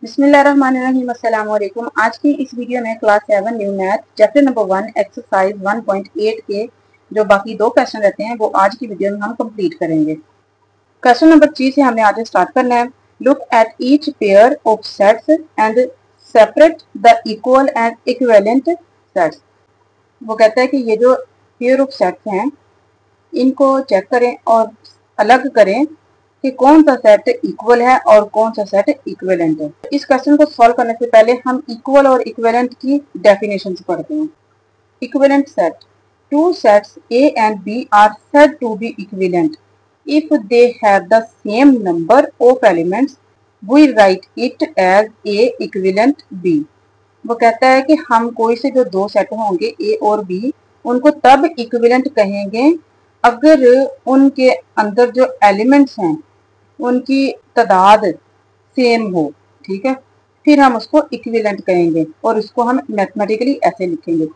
बिस्मिल्लाहिर्रहमानिर्रहीम, अस्सलाम वालेकुम। आज की इस वीडियो में class 7 new math chapter number 1 exercise 1.8 के जो बाकी दो क्वेश्चन रहते हैं वो आज की वीडियो में हम कंप्लीट करेंगे। क्वेश्चन नंबर 3 से हमें आज स्टार्ट करना है। Look at each pair of sets and separate the equal and equivalent sets. वो कहता है कि ये जो पेयर ऑफ सेट्स हैं इनको चेक करें और अलग करें कि कौन सा सेट इक्वल है और कौन सा सेट इक्विवेलेंट है। इस क्वेश्चन को सॉल्व करने से पहले हम इक्वल और इक्विवेलेंट की डेफिनेशन पढ़ते हैं। Equivalent set, two sets A and B are said to be equivalent if they have the same number of elements. We write it as A equivalent B. वो कहता है कि हम कोई से जो दो सेट होंगे A और B उनको तब इक्विवेलेंट कहेंगे अगर उनके अंदर जो एलिमेंट्स हैं उनकी तादाद सेम हो। ठीक है, फिर हम उसको इक्विवेलेंट कहेंगे और उसको हम मैथमेटिकली ऐसे लिखेंगे,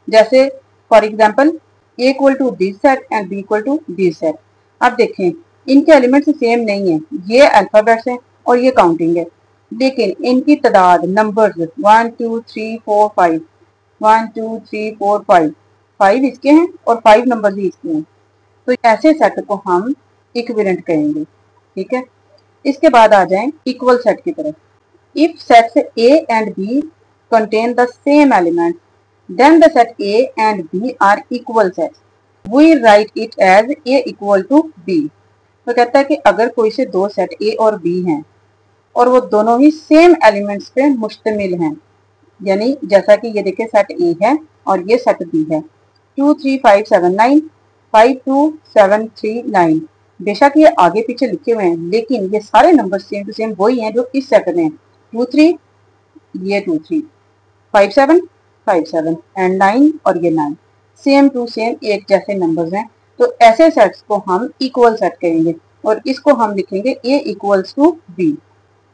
जैसे for example A equal to this set and B equal to this set. अब देखें इनके एलिमेंट्स सेम नहीं है, ये अल्फाबेट्स हैं और ये काउंटिंग है, लेकिन इनकी तादाद नंबर्स 1 2 3 4 5 1 2 3 4 5 5 इसके हैं और 5 नंबर्स ही इसके हैं, तो ऐसे सेट को हम इक्विवेलेंट कहेंगे। ठीक है, इसके बाद आ जाएं इक्वल सेट की तरफ। If sets A and B contain the same elements, then the set A and B are equal sets. We write it as A equal to B. तो कहता है कि अगर कोई से दो सेट A और B हैं और वो दोनों ही सेम एलिमेंट्स पे मुश्तमिल हैं, यानी जैसा कि ये देखिए सेट A है और ये सेट B है, 2 3 5 7 9 5 2 7 3 9। बेशक ये आगे पीछे लिखे हुए हैं लेकिन ये सारे नंबर सेम टू सेम वही हैं जो इस सेट में 2 3, ये 2 3, 5 7 5 7 एंड 9 और ये 9, सेम टू सेम एक जैसे नंबर्स हैं। तो ऐसे सेट्स को हम इक्वल सेट कहेंगे और इसको हम लिखेंगे A equals to B।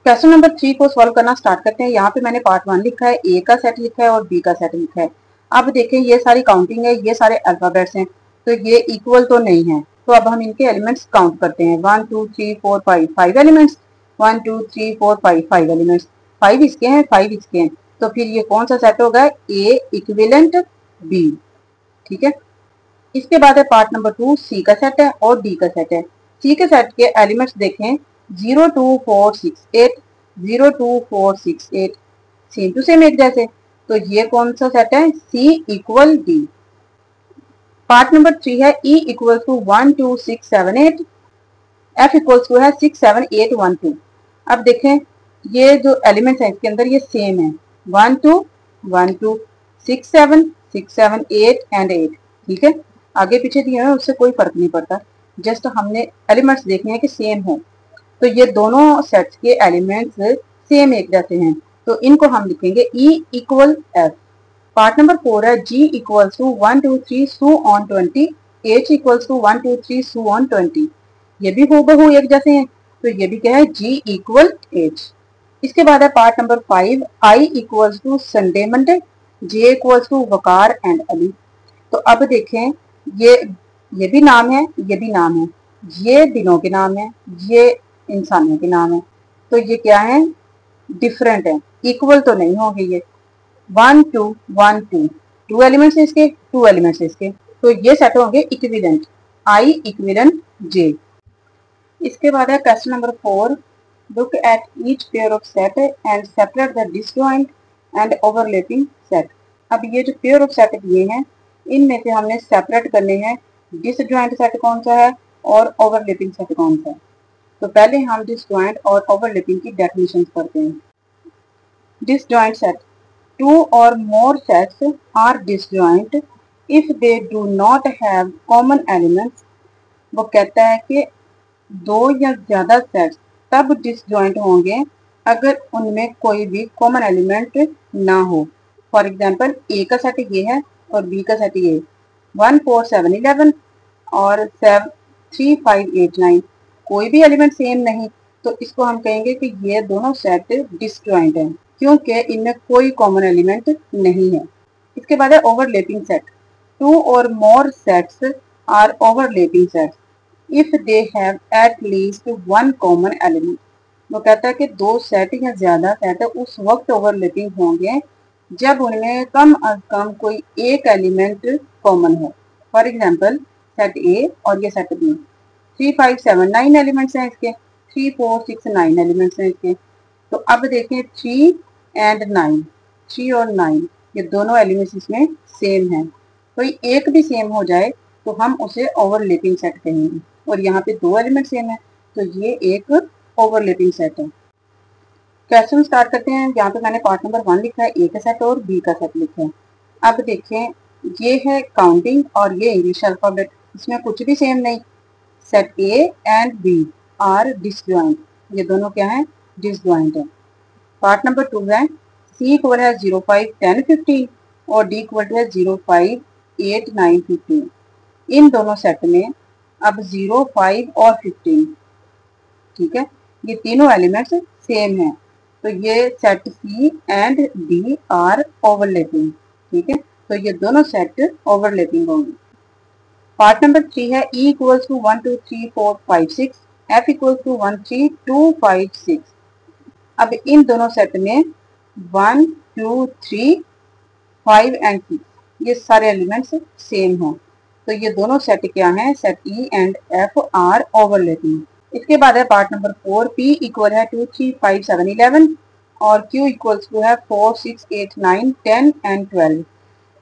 Question number 3 को सॉल्व करना स्टार्ट करते हैं। यहाँ पे मैंने पार्ट 1 लिखा है, A का सेट लिखा है और B का सेट लिखा है। अब देखें ये सारी काउंटिंग है, ये सारे अल्फाबेट्स हैं, तो ये इक्वल तो नहीं है, तो अब हम इनके एलिमेंट्स काउंट करते हैं। 1 2 3 4 5 5 एलिमेंट्स, 1 2 3 4 5 5 एलिमेंट्स, 5 इसके हैं 5 इसके हैं, तो फिर ये कौन सा सेट होगा? A equivalent B। ठीक है, इसके बाद है पार्ट नंबर 2, C का सेट है और D का सेट है। C के सेट के एलिमेंट्स देखें 0 2 4 6 8 0 2 4 6 8, सेम टू सेम एक जैसे, तो ये कौन सा सेट है? C equal D। Part number 3 है E equal to 1 2 6 7 8, F equals to है 6 7 8 1 2। अब देखें ये जो एलिमेंट्स हैं इसके अंदर ये सेम है, 1 2 1 2 6 7 6 7 8 एंड 8। ठीक है, आगे पीछे दिए हैं उससे कोई फर्क नहीं पड़ता, जस्ट हमने एलिमेंट्स देखने हैं कि सेम हो। तो ये दोनों सेट्स के एलिमेंट्स सेम एक जैसे हैं, तो इनको हम लिखेंगे E equal F। Part number 4 है G equals to 1 2 3 so on 20, H equals to 1 2 3 so on 20। ये भी हूबहू एक जैसे हैं, तो ये भी क्या है? G equal H। इसके बाद है part number 5, I equals to Sunday Monday, J equals to Waqar and Ali. तो अब देखें ये भी नाम है, ये भी नाम है, ये दिनों के नाम है, ये इंसानों के नाम है, तो ये क्या है? डिफरेंट है, इक्वल तो नहीं होंगे ये। 1 2 1 2, 2 एलिमेंट्स इसके 2 एलिमेंट्स इसके, तो ये सेट होंगे इक्विवेलेंट, I इक्विवेलेंट J। इसके बाद है question number 4, look at each pair of set and separate the disjoint and overlapping set. अब ये जो पेयर ऑफ सेट दिए हैं इनमें से हमने सेपरेट करने हैं डिसजॉइंट सेट कौन सा है और ओवरलैपिंग सेट कौन सा है। तो पहले हम डिसजॉइंट और ओवरलैपिंग की डेफिनेशन पढ़ते हैं। Disjoint set, two or more sets are disjoint if they do not have common elements। वो कहता है कि दो या ज्यादा सेट्स तब डिसजॉइंट होंगे अगर उनमें कोई भी कॉमन एलिमेंट ना हो। फॉर एग्जांपल A का सेट ये है और B का सेट ये, 1 4 7 11 और 7 3 5 8 9, कोई भी एलिमेंट सेम नहीं, तो इसको हम कहेंगे कि ये दोनों सेट डिसजॉइंट हैं क्योंकि इनमें कोई कॉमन एलिमेंट नहीं है। इसके बाद है ओवरलैपिंग सेट, टू और more sets are overlapping sets if they have at least one common element. वो कहता है कि दो सेट या ज्यादा सेट उस वक्त ओवरलैपिंग होंगे जब उनमें कम अज कम कोई एक एलिमेंट कॉमन हो। फॉर एग्जाम्पल सेट ए और ये सेट बी, 3 5 7 9 एलिमेंट्स हैं इसके, 3 4 6 9 एलिमेंट्स हैं इसके। तो अब देखें 3 एंड 9, 3 और 9 ये दोनों एलिमेंट्स इसमें सेम हैं। कोई एक भी सेम हो जाए तो हम उसे ओवरलैपिंग सेट कहेंगे, और यहाँ पे दो एलिमेंट सेम है तो ये एक ओवरलैपिंग सेट है। क्वेश्चन स्टार्ट करते हैं। यहाँ पे मैंने पार्ट नंबर 1 लिखा है, ए का सेट और बी का सेट लिखा है। अब देखें ये है काउंटिंग और ये इंग्लिश अल्फाबेट, इसमें कुछ भी सेम नहीं। Set A and B are disjoint, ये दोनों क्या है, डिसजॉइंट है। पार्ट नंबर 2 है, सी इक्वल है 0 5 10 15 और डी इक्वल टू है 0 5 8 9 15। इन दोनों सेट में अब 0 5 और 15, ठीक है, ये तीनों एलिमेंट्स सेम हैं तो ये set C and D are overlapping, ठीक है, तो ये दोनों सेट ओवरलैपिंग होंगे। पार्ट नंबर 3 है, E equals to 1 2 3 4 5 6, F equals to 1 3 2 5 6। अब इन दोनों सेट में 1 2 3 5 एंड 6 ये सारे एलिमेंट्स सेम हों तो ये दोनों सेट क्या हैं, set E and F are overlapping. इसके बाद है पार्ट नंबर 4, P इक्वल है 2 3 5 7 11 और Q इक्वल्स टू है 4 6 8 9 10 एंड 12।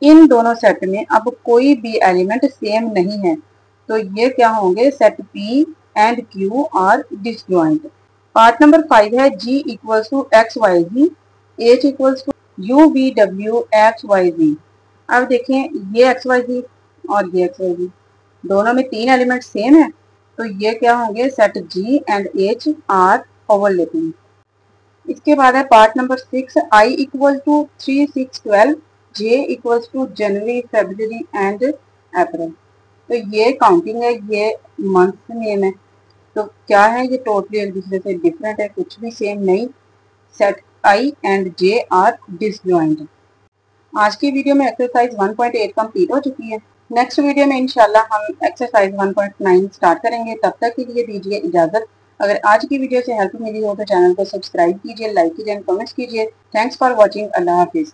इन दोनों सेट में अब कोई भी एलिमेंट सेम नहीं है तो ये क्या होंगे, set P and Q are disjoint. Part number 5 है, G equals to X Y Z, H equals to U V W X Y Z. अब देखें ये एक्स वाई जी और ये एक्स वाई जी, दोनों में तीन एलिमेंट सेम है तो ये क्या होंगे, set G and H are overlapping. इसके बाद है part number 6, I equal to 3 6 12, J equals to January February and April. तो ये काउंटिंग है, ये मंथ नेम है तो क्या है, ये टोटली एक दूसरे से डिफरेंट है, कुछ भी सेम नहीं। Set I and J are disjoint. आज की वीडियो में एक्सरसाइज 1.8 कंप्लीट हो चुकी है। नेक्स्ट वीडियो में इंशाल्लाह हम एक्सरसाइज 1.9 स्टार्ट करेंगे। तब तक के लिए दीजिए इजाजत। अगर आज की वीडियो से हेल्प मिली हो तो चैनल को सब्सक्राइब कीजिए, लाइक कीजिए एंड कमेंट्स कीजिए। Thanks for watching. Allah Hafiz.